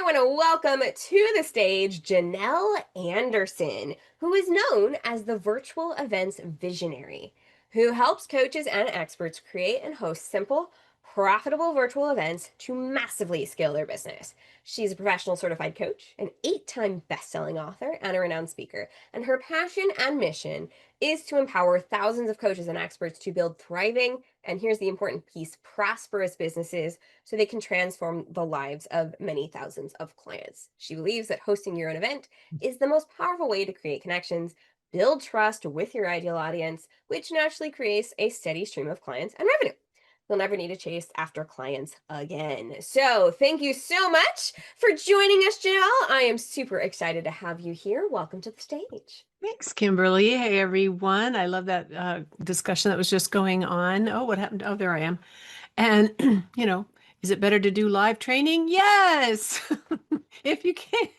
want to welcome to the stage Janelle Anderson, who is known as the virtual events visionary, who helps coaches and experts create and host simple, profitable virtual events to massively scale their business. She's a professional certified coach, an 8-time best-selling author, and a renowned speaker, and her passion and mission is to empower thousands of coaches and experts to build thriving, and here's the important piece, prosperous businesses so they can transform the lives of many thousands of clients. She believes that hosting your own event is the most powerful way to create connections, build trust with your ideal audience, which naturally creates a steady stream of clients and revenue. You'll never need to chase after clients again. So thank you so much for joining us, Janelle. I am super excited to have you here. Welcome to the stage. Thanks, Kimberly. Hey, everyone. I love that discussion that was just going on. Oh, what happened? Oh, there I am. And, is it better to do live training? Yes, if you can,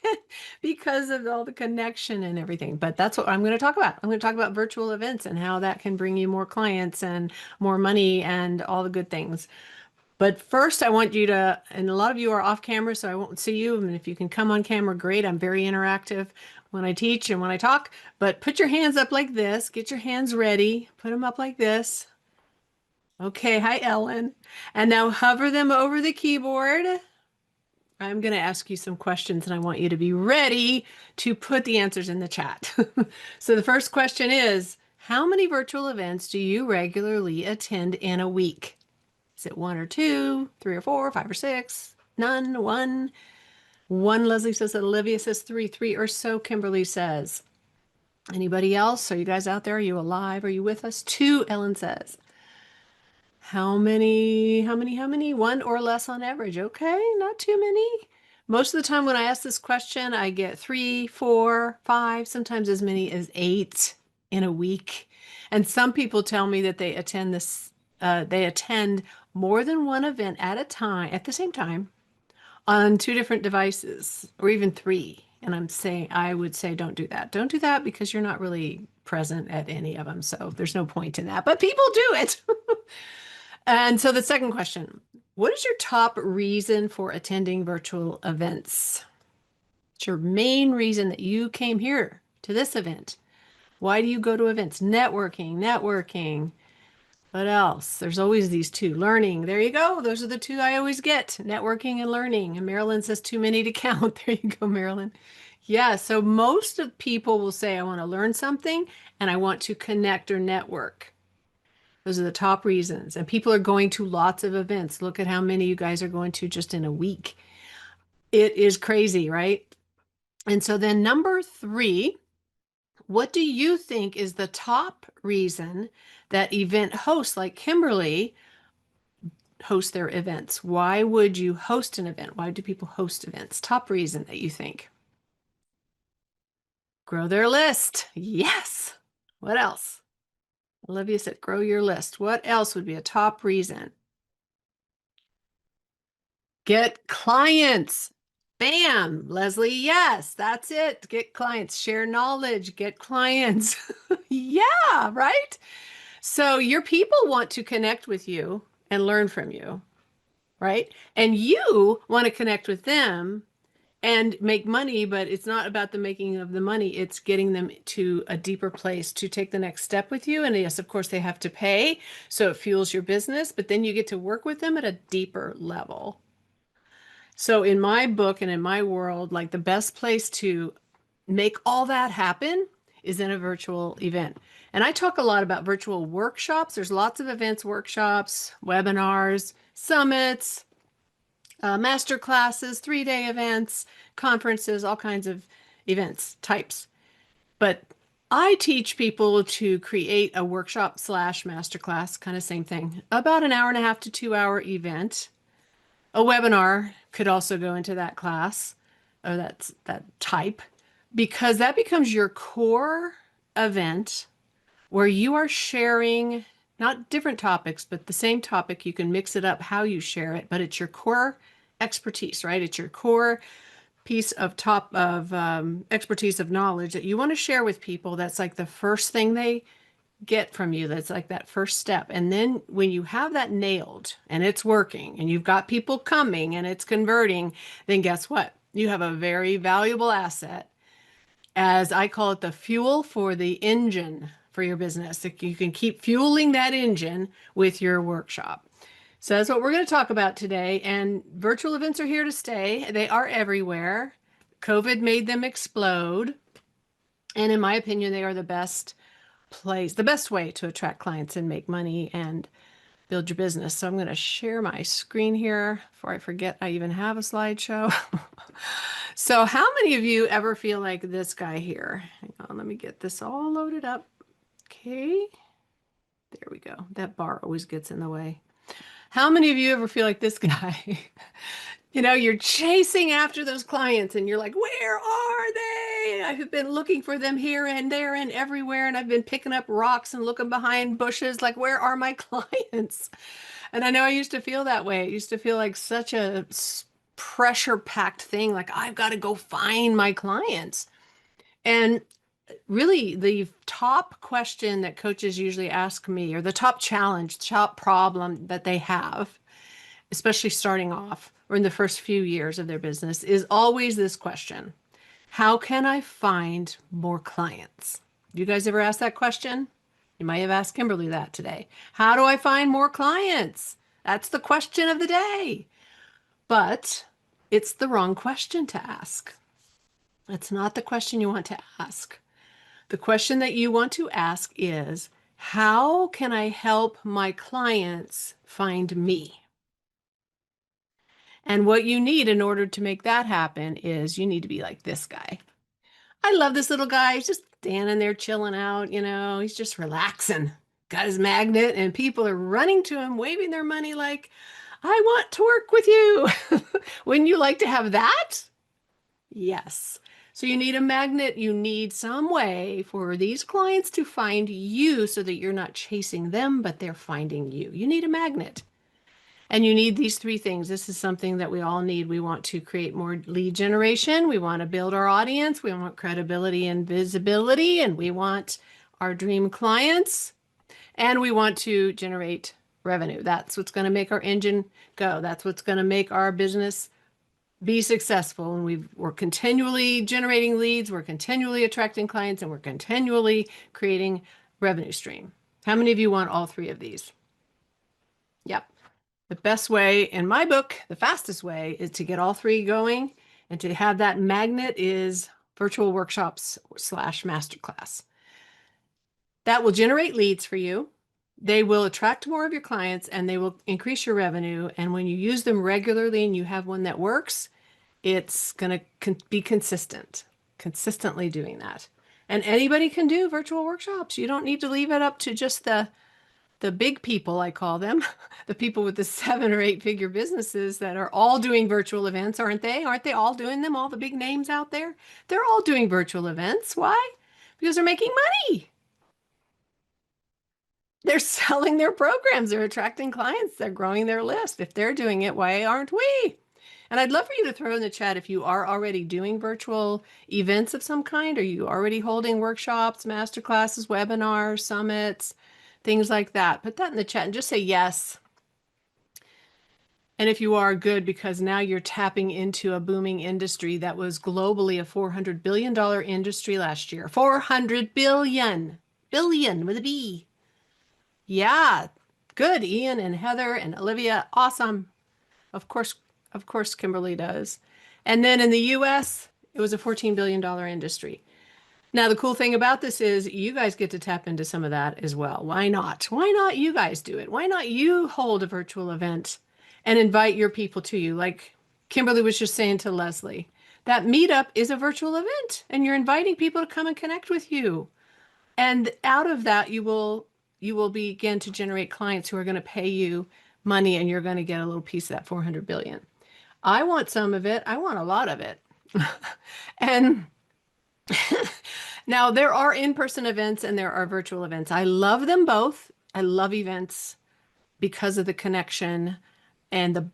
because of all the connection and everything. But that's what I'm going to talk about. I'm going to talk about virtual events and how that can bring you more clients and more money and all the good things. But first, I want you to, and a lot of you are off camera, so I won't see you. And if you can come on camera, great. I'm very interactive when I teach and when I talk. But put your hands up like this. Get your hands ready. Put them up like this. Okay, hi, Ellen. And now hover them over the keyboard. I'm going to ask you some questions, and I want you to be ready to put the answers in the chat. So the first question is, how many virtual events do you regularly attend in a week? Is it 1 or 2, 3 or 4, 5 or 6? None, 1. 1, Leslie says. Olivia says 3, 3 or so, Kimberly says. Anybody else? Are you guys out there? Are you alive? Are you with us? 2, Ellen says. How many? 1 or less on average. Okay, not too many. Most of the time when I ask this question, I get 3, 4, 5, sometimes as many as 8 in a week. And some people tell me that they attend more than one event at a time, at the same time, on 2 different devices, or even 3. And I would say, don't do that. Don't do that because you're not really present at any of them. So there's no point in that, but people do it. And so the second question, what is your top reason for attending virtual events? It's your main reason that you came here to this event. Why do you go to events? Networking. What else? There's always these 2. Learning. There you go. Those are the 2 I always get. Networking and learning. And Marilyn says too many to count. There you go, Marilyn. Yeah, so most of people will say, I want to learn something and I want to connect or network. Those are the top reasons. And people are going to lots of events. Look at how many you guys are going to just in a week. It is crazy, right? And so then number 3, what do you think is the top reason that event hosts like Kimberly host their events? Why would you host an event? Why do people host events? Top reason that you think. Grow their list. Yes. What else? Olivia said, grow your list. What else would be a top reason? Get clients. Bam, Leslie. Yes, that's it. Get clients, share knowledge, get clients. Yeah, right? So your people want to connect with you and learn from you, right? And you want to connect with them and make money, but it's not about the making of the money. It's getting them to a deeper place to take the next step with you. And yes, of course, they have to pay. So it fuels your business, but then you get to work with them at a deeper level. So in my book and in my world, like the best place to make all that happen is in a virtual event. And I talk a lot about virtual workshops. There's lots of events, workshops, webinars, summits, master classes, 3-day events, conferences, all kinds of events types. But I teach people to create a workshop / masterclass, kind of same thing, about an hour and a half to 2-hour event. A webinar could also go into that class or that type, because that becomes your core event where you are sharing not different topics, but the same topic. You can mix it up how you share it, but it's your core expertise, right? It's your core piece of expertise of knowledge that you want to share with people. That's like the first thing they get from you. That's like that first step. And then when you have that nailed and it's working and you've got people coming and it's converting, then guess what? You have a very valuable asset, as I call it, the fuel for the engine for your business. Like, you can keep fueling that engine with your workshop. So that's what we're going to talk about today. And virtual events are here to stay. They are everywhere. COVID made them explode. And in my opinion, they are the best way to attract clients and make money and build your business. So I'm going to share my screen here before I forget I even have a slideshow. So how many of you ever feel like this guy here? Hang on, let me get this all loaded up. Okay, there we go. That bar always gets in the way. How many of you ever feel like this guy? You're chasing after those clients and you're like, where are they? I've been looking for them here and there and everywhere. And I've been picking up rocks and looking behind bushes, like, where are my clients? And I know I used to feel that way. It used to feel like such a pressure-packed thing. Like, I've got to go find my clients. And really, the top question that coaches usually ask me, or the top challenge, top problem that they have, especially starting off or in the first few years of their business, is always this question: how can I find more clients? You guys ever ask that question? You might have asked Kimberly that today. How do I find more clients? That's the question of the day. But it's the wrong question to ask. That's not the question you want to ask. The question that you want to ask is, how can I help my clients find me? And what you need in order to make that happen is you need to be like this guy. I love this little guy. He's just standing there chilling out, he's just relaxing. Got his magnet, and people are running to him, waving their money like, I want to work with you. Wouldn't you like to have that? Yes. So you need a magnet. You need some way for these clients to find you so that you're not chasing them, but they're finding you. You need a magnet. And you need these three things. This is something that we all need. We want to create more lead generation. We want to build our audience. We want credibility and visibility. And we want our dream clients. And we want to generate revenue. That's what's going to make our engine go. That's what's going to make our business be successful. And we're continually generating leads. We're continually attracting clients. And we're continually creating revenue stream. How many of you want all three of these? Yep. The best way, in my book, the fastest way, is to get all three going, and to have that magnet is virtual workshops / masterclass. That will generate leads for you. They will attract more of your clients, and they will increase your revenue. And when you use them regularly and you have one that works, it's going to be consistently doing that. And anybody can do virtual workshops. You don't need to leave it up to just the big people, I call them, the people with the 7 or 8 figure businesses that are all doing virtual events, aren't they? Aren't they all doing them? All the big names out there? They're all doing virtual events. Why? Because they're making money. They're selling their programs. They're attracting clients. They're growing their list. If they're doing it, why aren't we? And I'd love for you to throw in the chat if you are already doing virtual events of some kind. Are you already holding workshops, masterclasses, webinars, summits, things like that? Put that in the chat and just say yes. And if you are, good, because now you're tapping into a booming industry that was globally a $400 billion industry last year. 400 billion, billion with a B. Yeah, good. Ian and Heather and Olivia, awesome. Of course, Kimberly does. And then in the US, it was a $14 billion industry. Now, the cool thing about this is you guys get to tap into some of that as well. Why not? Why not you guys do it? Why not you hold a virtual event and invite your people to you? Like Kimberly was just saying to Leslie, that meetup is a virtual event and you're inviting people to come and connect with you. And out of that, you will begin to generate clients who are going to pay you money, and you're going to get a little piece of that 400 billion. I want some of it. I want a lot of it. And now there are in-person events and there are virtual events. I love them both. I love events because of the connection, and the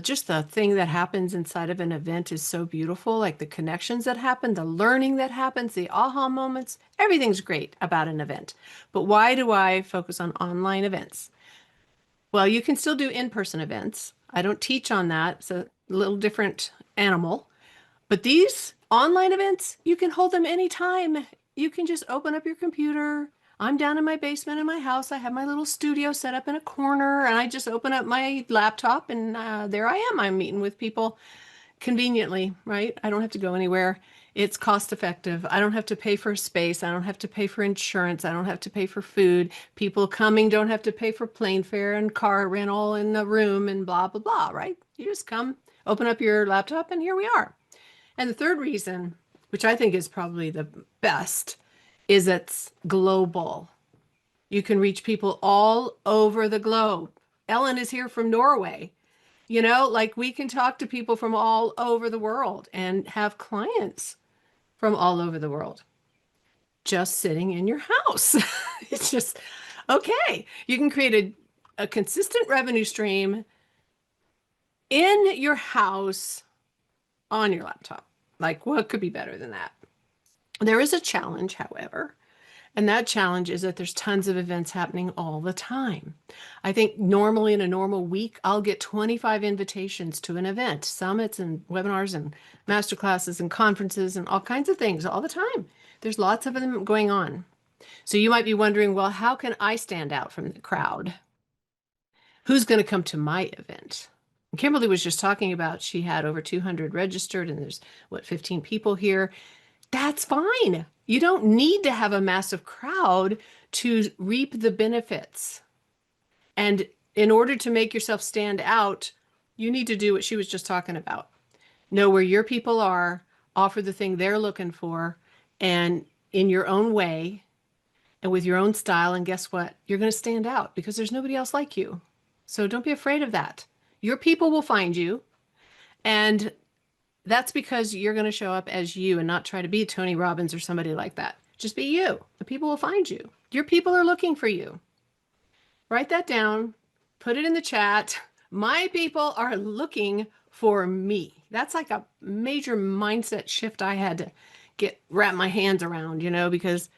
just the thing that happens inside of an event is so beautiful. Like the connections that happen, the learning that happens, the aha moments, everything's great about an event. But why do I focus on online events? Well, you can still do in-person events. I don't teach on that. It's a little different animal. But these online events, you can hold them anytime. You can just open up your computer. I'm down in my basement in my house. I have my little studio set up in a corner, and I just open up my laptop, and there I am. I'm meeting with people conveniently, right? I don't have to go anywhere. It's cost effective. I don't have to pay for space. I don't have to pay for insurance. I don't have to pay for food. People coming don't have to pay for plane fare and car rental and the room and blah, blah, blah, right? You just come, open up your laptop, and here we are. And the third reason, which I think is probably the best, is it's global. You can reach people all over the globe. Ellen is here from Norway. Like we can talk to people from all over the world and have clients from all over the world just sitting in your house. It's just okay. You can create a consistent revenue stream in your house on your laptop. Like, what could be better than that? There is a challenge, however, and that challenge is that there's tons of events happening all the time. I think normally in a normal week, I'll get 25 invitations to an event, summits and webinars and masterclasses and conferences and all kinds of things all the time. There's lots of them going on. So you might be wondering, well, how can I stand out from the crowd? Who's going to come to my event? Kimberly was just talking about she had over 200 registered and there's 15 people here. That's fine. You don't need to have a massive crowd to reap the benefits. And in order to make yourself stand out, you need to do what she was just talking about. Know where your people are, offer the thing they're looking for, and in your own way and with your own style. And guess what? You're going to stand out because there's nobody else like you. So don't be afraid of that. Your people will find you. And that's because you're going to show up as you and not try to be Tony Robbins or somebody like that. Just be you. The people will find you. Your people are looking for you. Write that down. Put it in the chat. My people are looking for me. That's like a major mindset shift I had to wrap my hands around, because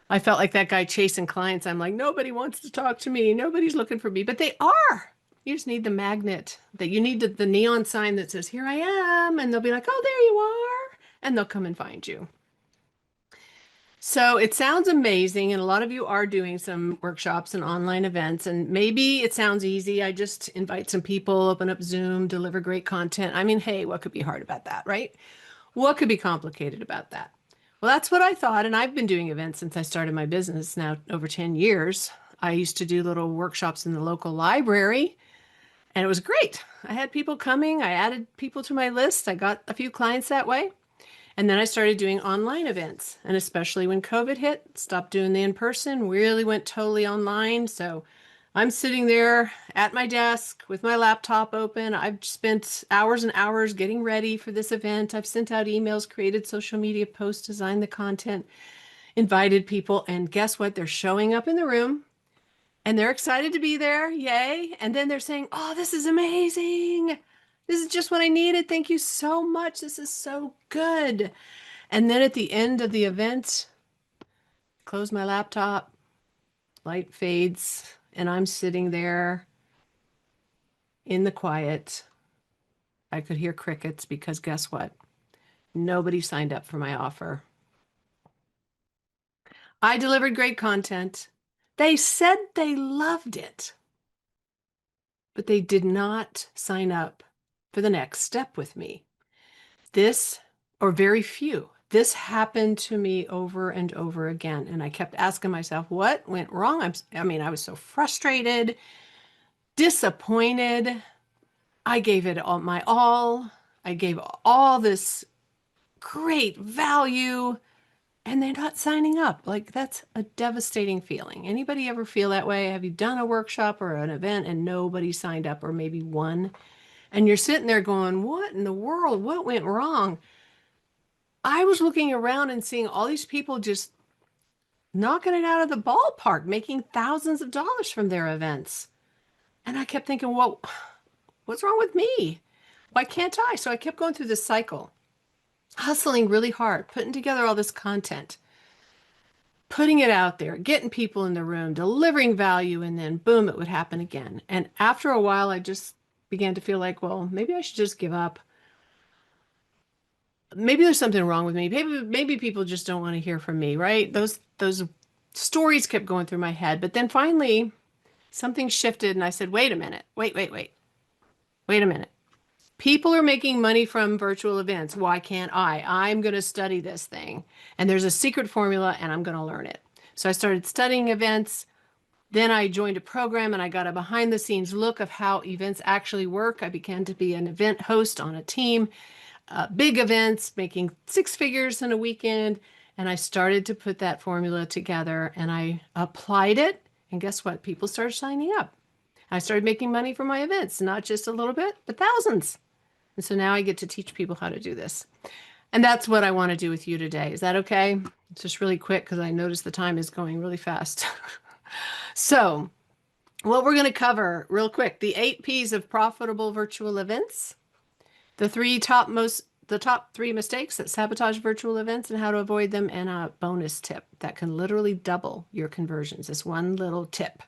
I felt like that guy chasing clients. I'm like, nobody wants to talk to me. Nobody's looking for me, but they are. You just need the magnet that you need the neon sign that says, here I am. And they'll be like, oh, there you are. And they'll come and find you. So it sounds amazing. And a lot of you are doing some workshops and online events. And maybe it sounds easy. I just invite some people, open up Zoom, deliver great content. I mean, hey, what could be hard about that, right? What could be complicated about that? Well, that's what I thought. And I've been doing events since I started my business now over 10 years. I used to do little workshops in the local library. And it was great. I had people coming. I added people to my list. I got a few clients that way. And then I started doing online events. And especially when COVID hit, stopped doing the in-person, really went totally online. So I'm sitting there at my desk with my laptop open. I've spent hours and hours getting ready for this event. I've sent out emails, created social media posts, designed the content, invited people. And guess what? They're showing up in the room. And they're excited to be there. Yay. And then they're saying, oh, this is amazing. This is just what I needed. Thank you so much. This is so good. And then at the end of the event, close my laptop, light fades, and I'm sitting there in the quiet. I could hear crickets because guess what? Nobody signed up for my offer. I delivered great content. They said they loved it, but they did not sign up for the next step with me. This, or very few, this happened to me over and over again. And I kept asking myself, what went wrong? I was so frustrated, disappointed. I gave it all my all. I gave all this great value and they're not signing up. Like that's a devastating feeling. Anybody ever feel that way? Have you done a workshop or an event and nobody signed up or maybe one? And you're sitting there going, what in the world? What went wrong? I was looking around and seeing all these people just knocking it out of the ballpark, making thousands of dollars from their events. And I kept thinking, well, what's wrong with me? Why can't I? So I kept going through this cycle, hustling really hard, putting together all this content, putting it out there, getting people in the room, delivering value, and then boom, it would happen again. And after a while, I just began to feel like, well, maybe I should just give up. maybe there's something wrong with me. Maybe people just don't want to hear from me, right? Those stories kept going through my head. But then finally something shifted and I said, wait a minute. Wait a minute. People are making money from virtual events. Why can't I? I'm going to study this thing. And there's a secret formula and I'm going to learn it. So I started studying events. Then I joined a program and I got a behind the scenes look of how events actually work. I began to be an event host on a team, big events, making six figures in a weekend. And I started to put that formula together and I applied it. And guess what? People started signing up. I started making money from my events, not just a little bit, but thousands. And so now I get to teach people how to do this. And that's what I want to do with you today. Is that okay? It's just really quick because I notice the time is going really fast. So, what we're going to cover real quick, the 8 P's of profitable virtual events, the top 3 mistakes that sabotage virtual events and how to avoid them, and a bonus tip that can literally double your conversions. This one little tip.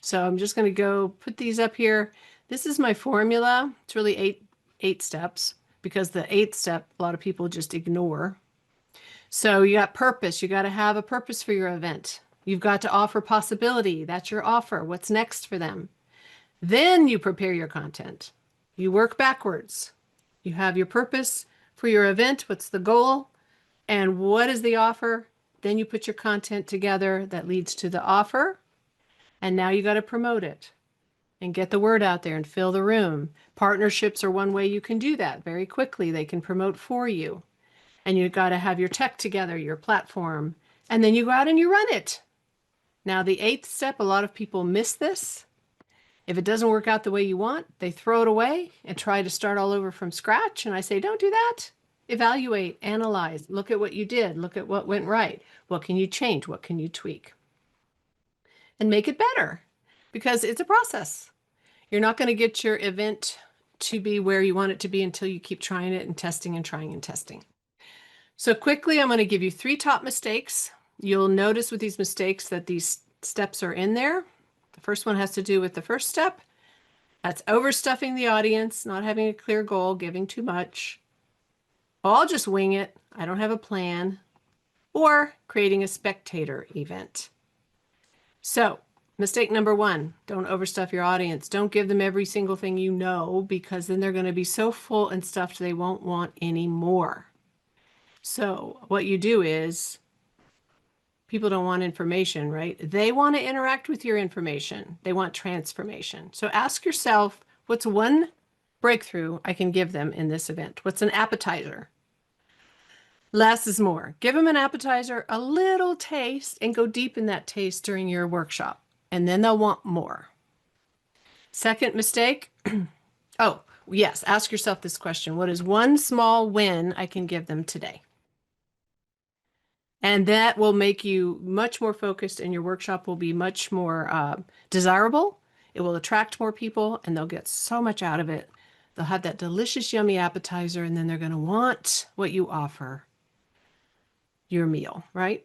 So I'm just going to go put these up here. This is my formula. It's really eight steps because the 8th step, a lot of people just ignore. So you got purpose. You got to have a purpose for your event. You've got to offer possibility. That's your offer. What's next for them? Then you prepare your content. You work backwards. You have your purpose for your event. What's the goal? And what is the offer? Then you put your content together that leads to the offer. And now you got to promote it and get the word out there and fill the room. Partnerships are one way you can do that very quickly. They can promote for you. And you got to have your tech together, your platform, and then you go out and you run it. Now, the 8th step, a lot of people miss this. If it doesn't work out the way you want, they throw it away and try to start all over from scratch. And I say, don't do that. Evaluate, analyze, look at what you did, look at what went right. What can you change? What can you tweak? And make it better because it's a process. You're not going to get your event to be where you want it to be until you keep trying it and testing and trying and testing. So quickly, I'm going to give you 3 top mistakes. You'll notice with these mistakes that these steps are in there. The first one has to do with the first step. That's overstuffing the audience, not having a clear goal, giving too much. Oh, I'll just wing it. I don't have a plan. Or creating a spectator event. So, mistake number 1, don't overstuff your audience. Don't give them every single thing you know because then they're going to be so full and stuffed they won't want any more. So, what you do is people don't want information, right? They want to interact with your information. They want transformation. So ask yourself, what's one breakthrough I can give them in this event? What's an appetizer? Less is more. Give them an appetizer, a little taste, and go deep in that taste during your workshop. And then they'll want more. Second mistake. Oh, yes. Ask yourself this question. What is one small win I can give them today? And that will make you much more focused and your workshop will be much more desirable. It will attract more people and they'll get so much out of it. They'll have that delicious, yummy appetizer and then they're going to want what you offer, your meal, right?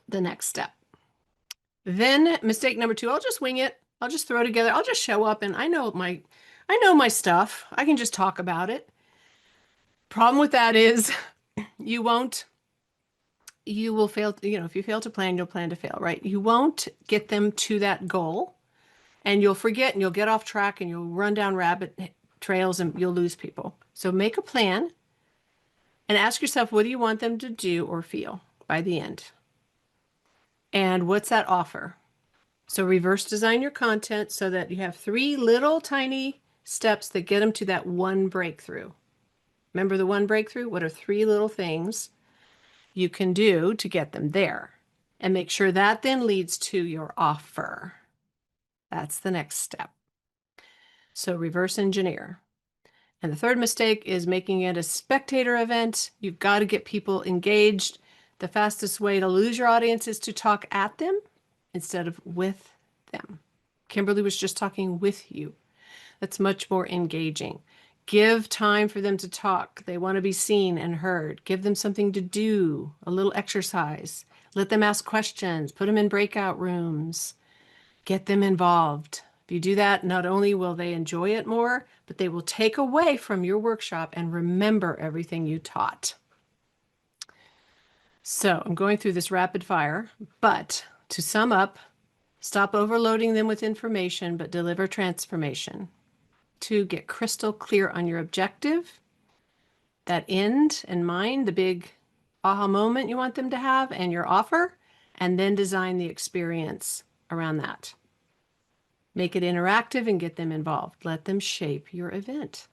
The next step. Then mistake number 2, I'll just wing it. I'll just throw it together. I'll just show up and I know my stuff. I can just talk about it. Problem with that is you will fail. If you fail to plan, you'll plan to fail, right? You won't get them to that goal and you'll forget and you'll get off track and you'll run down rabbit trails and you'll lose people. So make a plan and ask yourself, what do you want them to do or feel by the end? And what's that offer? So reverse design your content so that you have 3 little tiny steps that get them to that one breakthrough. Remember the one breakthrough? What are 3 little things you can do to get them there? And make sure that then leads to your offer. That's the next step. So reverse engineer. And the third mistake is making it a spectator event. You've got to get people engaged. The fastest way to lose your audience is to talk at them instead of with them. Kimberly was just talking with you. That's much more engaging. Give time for them to talk. They want to be seen and heard. Give them something to do, a little exercise. Let them ask questions. Put them in breakout rooms. Get them involved If you do that, not only will they enjoy it more, but they will take away from your workshop and remember everything you taught. So I'm going through this rapid fire, but to sum up, stop overloading them with information, but deliver transformation. 2, get crystal clear on your objective, that end in mind, the big aha moment you want them to have, and your offer, and then design the experience around that. Make it interactive and get them involved. Let them shape your event.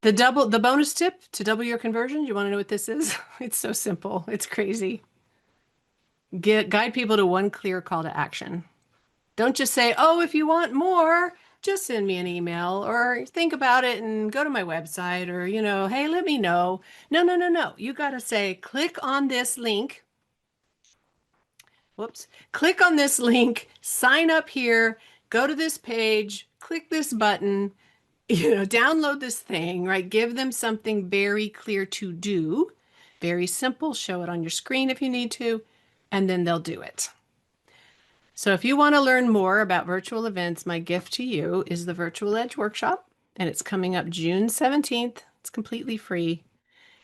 The bonus tip to double your conversion, you want to know what this is? It's so simple. It's crazy. Guide people to one clear call to action. Don't just say, "Oh, if you want more, just send me an email or think about it and go to my website or, hey, let me know." No, no, no, no. You got to say, "Click on this link." Whoops. "Click on this link, sign up here, go to this page, click this button, download this thing," right? Give them something very clear to do, very simple. Show it on your screen if you need to, and then they'll do it. So if you want to learn more about virtual events, my gift to you is the Virtual Edge Workshop, and it's coming up June 17th. It's completely free.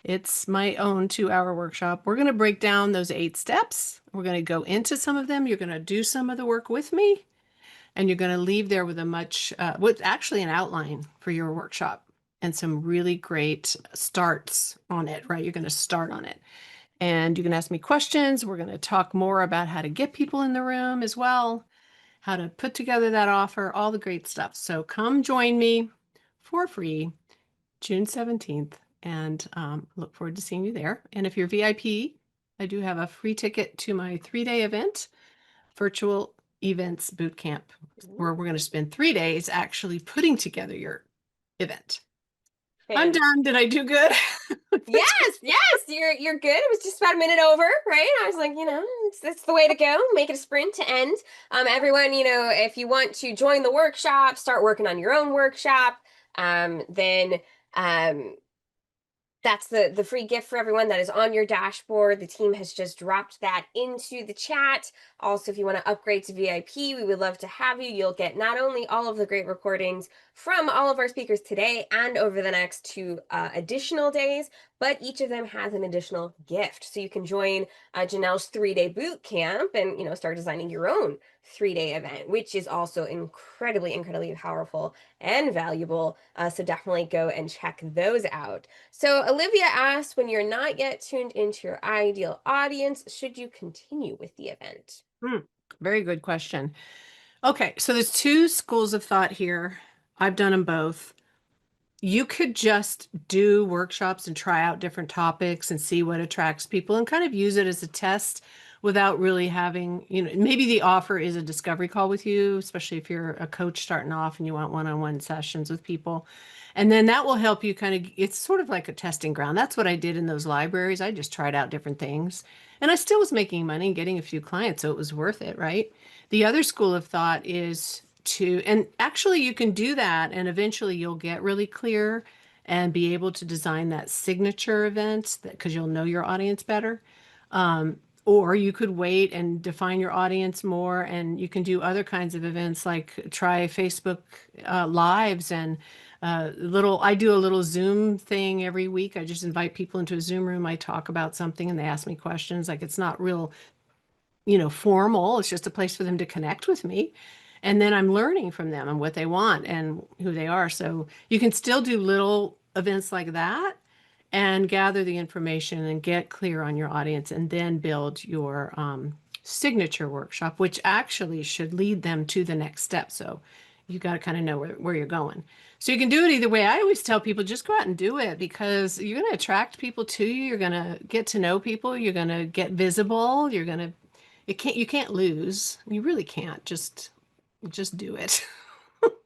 It's my own 2-hour workshop. We're going to break down those 8 steps. We're going to go into some of them. You're going to do some of the work with me, and you're going to leave there with with actually an outline for your workshop and some really great starts on it, right? You're going to start on it. And you can ask me questions. We're going to talk more about how to get people in the room as well, how to put together that offer, all the great stuff. So come join me for free June 17th, and look forward to seeing you there. And if you're VIP, I do have a free ticket to my 3-day event, Virtual Events Boot Camp, where we're going to spend 3 days actually putting together your event. I'm Fantastic. done. Did I do good? Yes, yes, you're good. It was just about a minute over, right? I was like, it's the way to go. Make it a sprint to end. Everyone, if you want to join the workshop, start working on your own workshop, then um, that's the free gift for everyone that is on your dashboard. The team has just dropped that into the chat. Also, if you want to upgrade to VIP, we would love to have you. You'll get not only all of the great recordings from all of our speakers today and over the next 2 additional days, but each of them has an additional gift. So you can join Janelle's 3-day boot camp and start designing your own 3-day event, which is also incredibly, incredibly powerful and valuable. So definitely go and check those out. So Olivia asked, when you're not yet tuned into your ideal audience, should you continue with the event? Very good question. Okay, so there's 2 schools of thought here. I've done them both. You could just do workshops and try out different topics and see what attracts people and kind of use it as a test without really having, maybe the offer is a discovery call with you, especially if you're a coach starting off and you want one-on-one sessions with people. And then that will help you it's sort of like a testing ground. That's what I did in those libraries. I just tried out different things and I still was making money and getting a few clients, so it was worth it, right? The other school of thought is and actually you can do that and eventually you'll get really clear and be able to design that signature event because you'll know your audience better. Or you could wait and define your audience more, and you can do other kinds of events like try Facebook lives and I do a little Zoom thing every week. I just invite people into a Zoom room. I talk about something and they ask me questions. Like it's not real, formal. It's just a place for them to connect with me. And then I'm learning from them and what they want and who they are. So you can still do little events like that and gather the information and get clear on your audience and then build your signature workshop, which actually should lead them to the next step. So you got to kind of know where you're going. So you can do it either way. I always tell people just go out and do it because you're going to attract people to you. You're going to get to know people. You're going to get visible. You can't lose. You really can't. Just do it.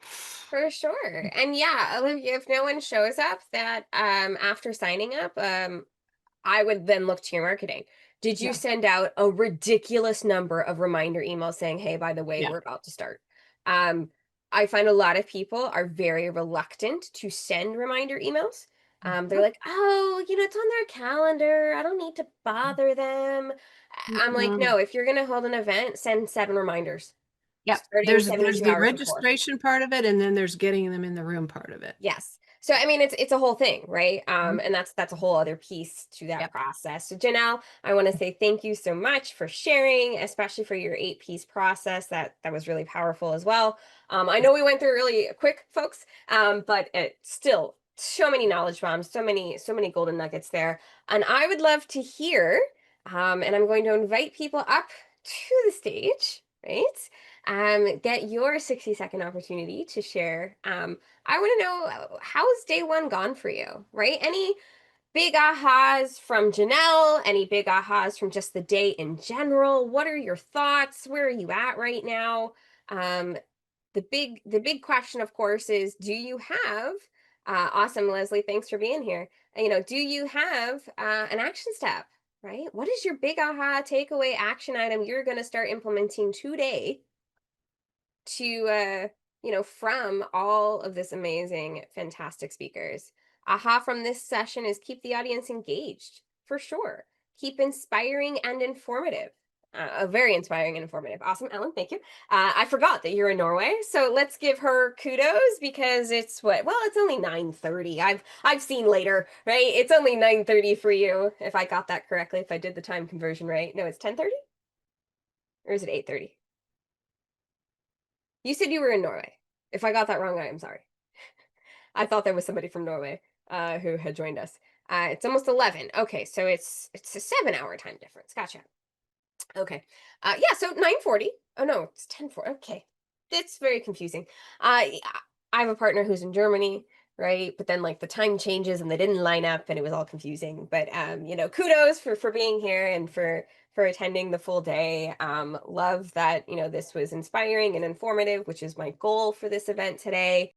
For sure. And yeah, Olivia, if no one shows up that after signing up, I would then look to your marketing. Did you Yeah. send out a ridiculous number of reminder emails saying, "Hey, by the way, Yeah. we're about to start"? Um, I find a lot of people are very reluctant to send reminder emails. They're like, "Oh, it's on their calendar. I don't need to bother them." I'm like, No. "No, if you're gonna hold an event, send 7 reminders. Yep. starting There's 72 the hours before. registration part of it, and then there's getting them in the room part of it. Yes. So I mean it's a whole thing, right? Mhm. And that's a whole other piece to that Yep. process. So Janelle, I want to say thank you so much for sharing, especially for your 8 piece process. That was really powerful as well. I know we went through really quick, folks, but still so many knowledge bombs, so many golden nuggets there. And I would love to hear, and I'm going to invite people up to the stage, right? Get your 60-second opportunity to share. I want to know how's day one gone for you, right? Any big ahas from Janelle? Any big ahas from just the day in general? What are your thoughts? Where are you at right now? Um, the big question, of course, is do you have awesome, Leslie, thanks for being here. Do you have an action step, right? What is your big aha takeaway action item you're going to start implementing today to from all of this amazing fantastic speakers? Aha from this session is keep the audience engaged, for sure. Keep inspiring and informative. Very inspiring and informative. Awesome, Ellen, thank you. I forgot that you're in Norway, so let's give her kudos because it's what, well, it's only 9:30. I've seen later, right? It's only 9:30 for you, if I got that correctly, if I did the time conversion right. No, it's 10:30, or is it 8:30? You said you were in Norway. If I got that wrong, I am sorry. I thought there was somebody from Norway who had joined us. It's almost 11. Okay, so it's a 7 hour time difference. Gotcha. Okay. Yeah, so 9:40. Oh no, it's 10:40. Okay. It's very confusing. I have a partner who's in Germany, right? But then like the time changes and they didn't line up and it was all confusing. But kudos for being here and for attending the full day. Love that, this was inspiring and informative, which is my goal for this event today.